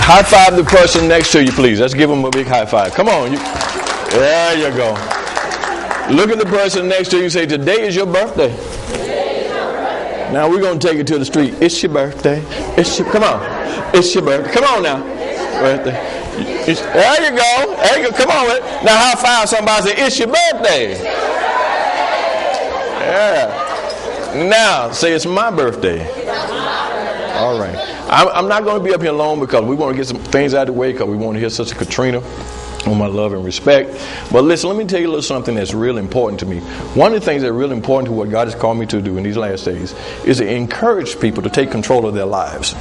High five the person next to you, please. Let's give them a big high five. Come on. There you go. Look at the person next to you and say, today is your birthday. Now we're going to take it to the street. It's your birthday. Come on. It's your birthday. Come on now. Birthday. There you go. There you go. Come on. Now high five somebody and say, it's your birthday. Yeah. Now say, it's my birthday. All right. I'm not going to be up here long because we want to get some things out of the way because we want to hear Sister Katrina on my love and respect. But listen, let me tell you a little something that's real important to me. One of the things that's real important to what God has called me to do in these last days is to encourage people to take control of their lives.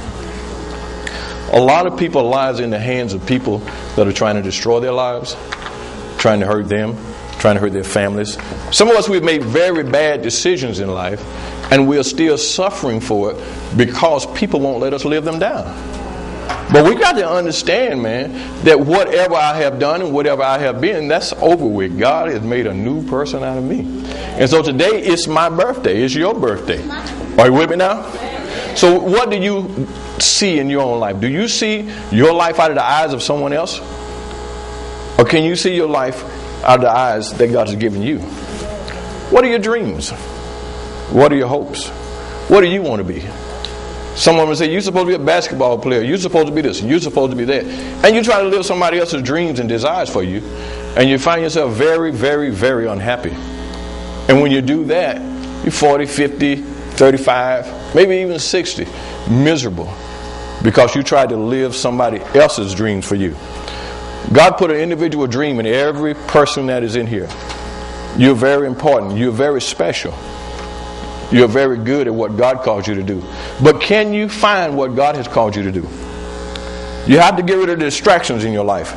A lot of people's lives are in the hands of people that are trying to destroy their lives, trying to hurt them, trying to hurt their families. Some of us, we've made very bad decisions in life, and we're still suffering for it because people won't let us live them down. But we got to understand, man, that whatever I have done and whatever I have been, that's over with. God has made a new person out of me. And so today, it's my birthday. It's your birthday. Are you with me now? So what do you see in your own life? Do you see your life out of the eyes of someone else? Or can you see your life out of the eyes that God has given you? What are your dreams? What are your hopes? What do you want to be? Someone will say, you're supposed to be a basketball player. You're supposed to be this. You're supposed to be that. And you try to live somebody else's dreams and desires for you. And you find yourself very, very, very unhappy. And when you do that, you're 40, 50, 35, maybe even 60, miserable. Because you tried to live somebody else's dreams for you. God put an individual dream in every person that is in here. You're very important. You're very special. You're very good at what God calls you to do. But can you find what God has called you to do? You have to get rid of the distractions in your life.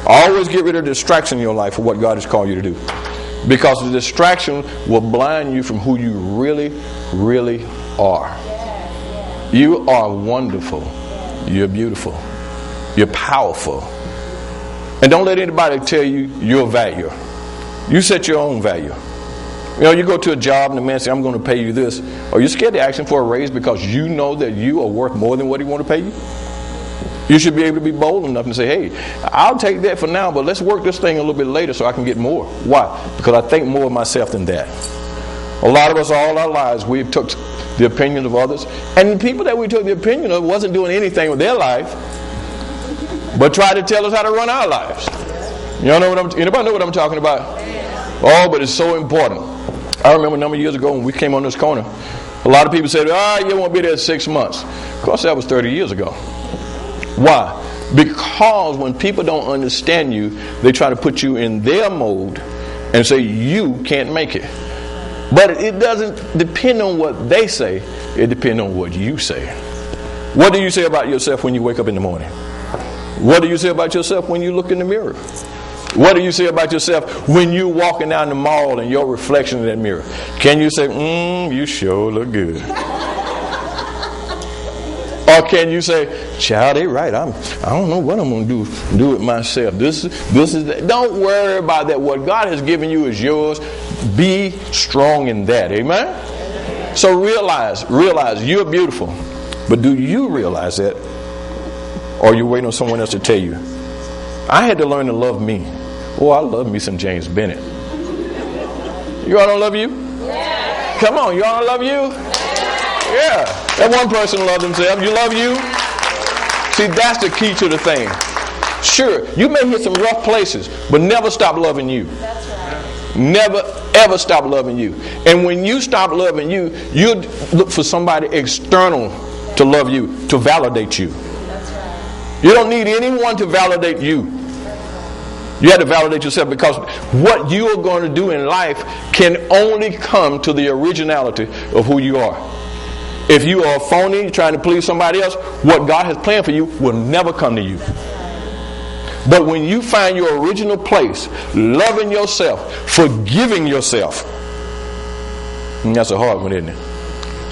Always get rid of the distraction in your life for what God has called you to do. Because the distraction will blind you from who you really, really are. You are wonderful. You're beautiful. You're powerful. And don't let anybody tell you your value. You set your own value. You know, you go to a job and the man says, I'm going to pay you this. Or you're scared to ask him for a raise because you know that you are worth more than what he wants to pay you. You should be able to be bold enough and say, hey, I'll take that for now, but let's work this thing a little bit later so I can get more. Why? Because I think more of myself than that. A lot of us, all our lives, we've took the opinion of others. And the people that we took the opinion of wasn't doing anything with their life, but tried to tell us how to run our lives. You know anybody know what I'm talking about? Oh, but it's so important. I remember a number of years ago when we came on this corner, a lot of people said, you won't be there 6 months. Of course, that was 30 years ago. Why? Because when people don't understand you, they try to put you in their mode and say you can't make it. But it doesn't depend on what they say. It depends on what you say. What do you say about yourself when you wake up in the morning? What do you say about yourself when you look in the mirror? What do you say about yourself when you're walking down the mall and your reflection in that mirror? Can you say, you sure look good? Or can you say, child, they right. I don't know what I'm going to do with myself. This is that. Don't worry about that. What God has given you is yours. Be strong in that. Amen? So realize you're beautiful. But do you realize that? Or are you waiting on someone else to tell you? I had to learn to love me. Oh, I love me some James Bennett. You all don't love you? Yeah. Come on, you all love you? Yeah. That one person loves himself. You love you? See, that's the key to the thing. Sure, you may hit some rough places, but never stop loving you. That's right. Never, ever stop loving you. And when you stop loving you, you look for somebody external to love you, to validate you. That's right. You don't need anyone to validate you. You have to validate yourself, because what you are going to do in life can only come to the originality of who you are. If you are a phony trying to please somebody else, what God has planned for you will never come to you. But when you find your original place, loving yourself, forgiving yourself, and that's a hard one, isn't it?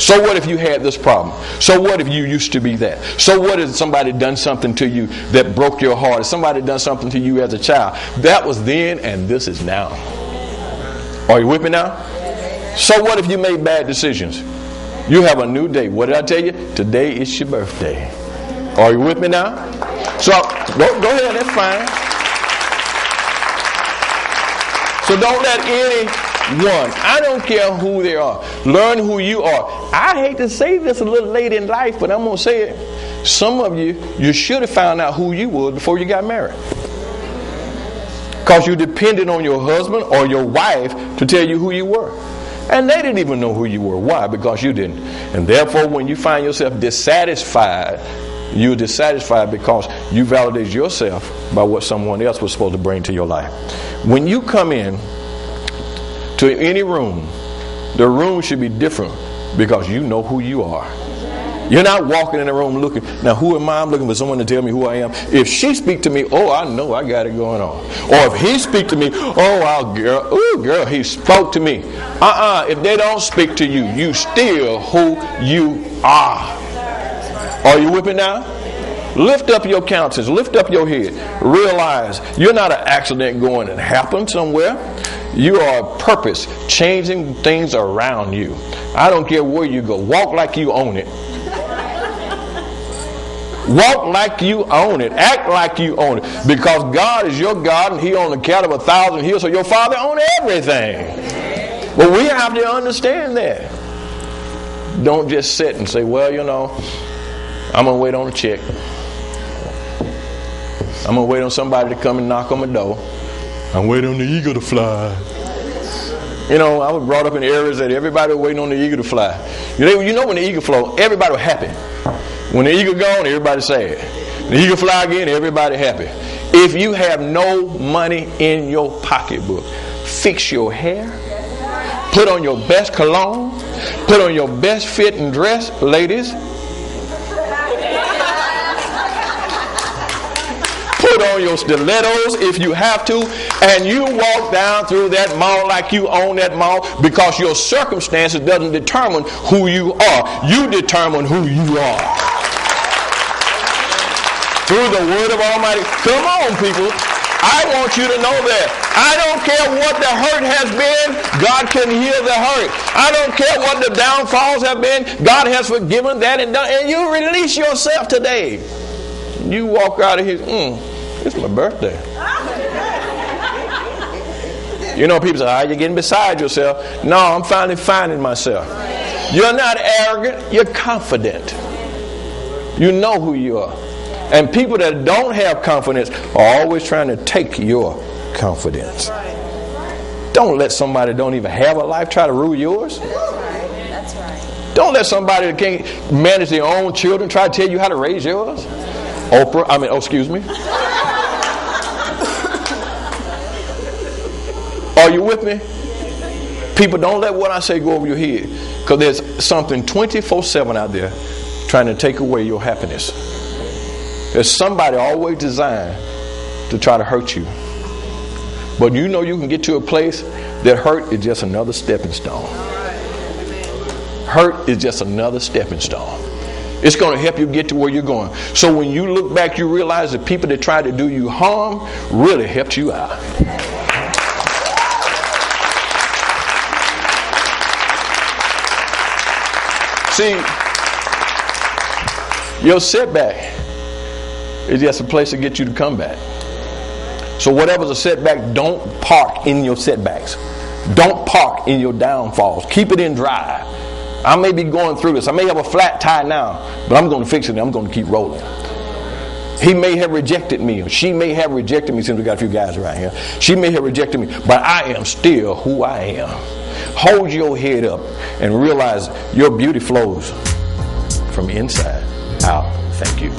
So what if you had this problem? So what if you used to be that? So what if somebody done something to you that broke your heart? If somebody done something to you as a child? That was then and this is now. Are you with me now? So what if you made bad decisions? You have a new day. What did I tell you? Today is your birthday. Are you with me now? So go ahead, that's fine. So don't let anyone, I don't care who they are, learn who you are. I hate to say this a little late in life, but I'm going to say it. Some of you should have found out who you were before you got married. Because you depended on your husband or your wife to tell you who you were. And they didn't even know who you were. Why? Because you didn't. And therefore, when you find yourself dissatisfied, you're dissatisfied because you validate yourself by what someone else was supposed to bring to your life. When you come in to any room, the room should be different because you know who you are. You're not walking in the room looking, now who am I? I'm looking for someone to tell me who I am. If she speak to me, oh, I know I got it going on. Or if he speak to me, oh, girl, he spoke to me. If they don't speak to you, you still who you are. Are you with me now? Lift up your countenance, lift up your head. Realize you're not an accident going and happen somewhere. You are a purpose, changing things around you. I don't care where you go. Walk like you own it. Walk like you own it. Act like you own it. Because God is your God and He owns the cattle of 1,000 hills, so your Father owns everything. But we have to understand that. Don't just sit and say, well, I'm going to wait on a check. I'm going to wait on somebody to come and knock on my door. I'm waiting on the eagle to fly. I was brought up in areas that everybody was waiting on the eagle to fly. When the eagle flew, everybody was happy. When the eagle gone, everybody sad. The eagle fly again, everybody happy. If you have no money in your pocketbook, fix your hair, put on your best cologne, put on your best fitting dress, ladies. Put on your stilettos if you have to, and you walk down through that mall like you own that mall, because your circumstances doesn't determine who you are. You determine who you are. Through the word of Almighty. Come on, people. I want you to know that. I don't care what the hurt has been, God can heal the hurt. I don't care what the downfalls have been, God has forgiven that and done. And you release yourself today. You walk out of here, it's my birthday. People say, you're getting beside yourself. No, I'm finally finding myself. You're not arrogant, you're confident. You know who you are. And people that don't have confidence are always trying to take your confidence. Don't let somebody that don't even have a life try to rule yours. That's right. Don't let somebody that can't manage their own children try to tell you how to raise yours. Excuse me. Are you with me? People, don't let what I say go over your head, because there's something 24/7 out there trying to take away your happiness. There's somebody always designed to try to hurt you. But you can get to a place that hurt is just another stepping stone. Hurt is just another stepping stone. It's going to help you get to where you're going. So when you look back, you realize the people that tried to do you harm really helped you out. See, your setback is just a place to get you to come back. So whatever's a setback, don't park in your setbacks. Don't park in your downfalls. Keep it in drive. I may be going through this. I may have a flat tire now, but I'm going to fix it and I'm going to keep rolling. He may have rejected me, or she may have rejected me, since we got a few guys around here. She may have rejected me, but I am still who I am. Hold your head up and realize your beauty flows from inside out. Thank you.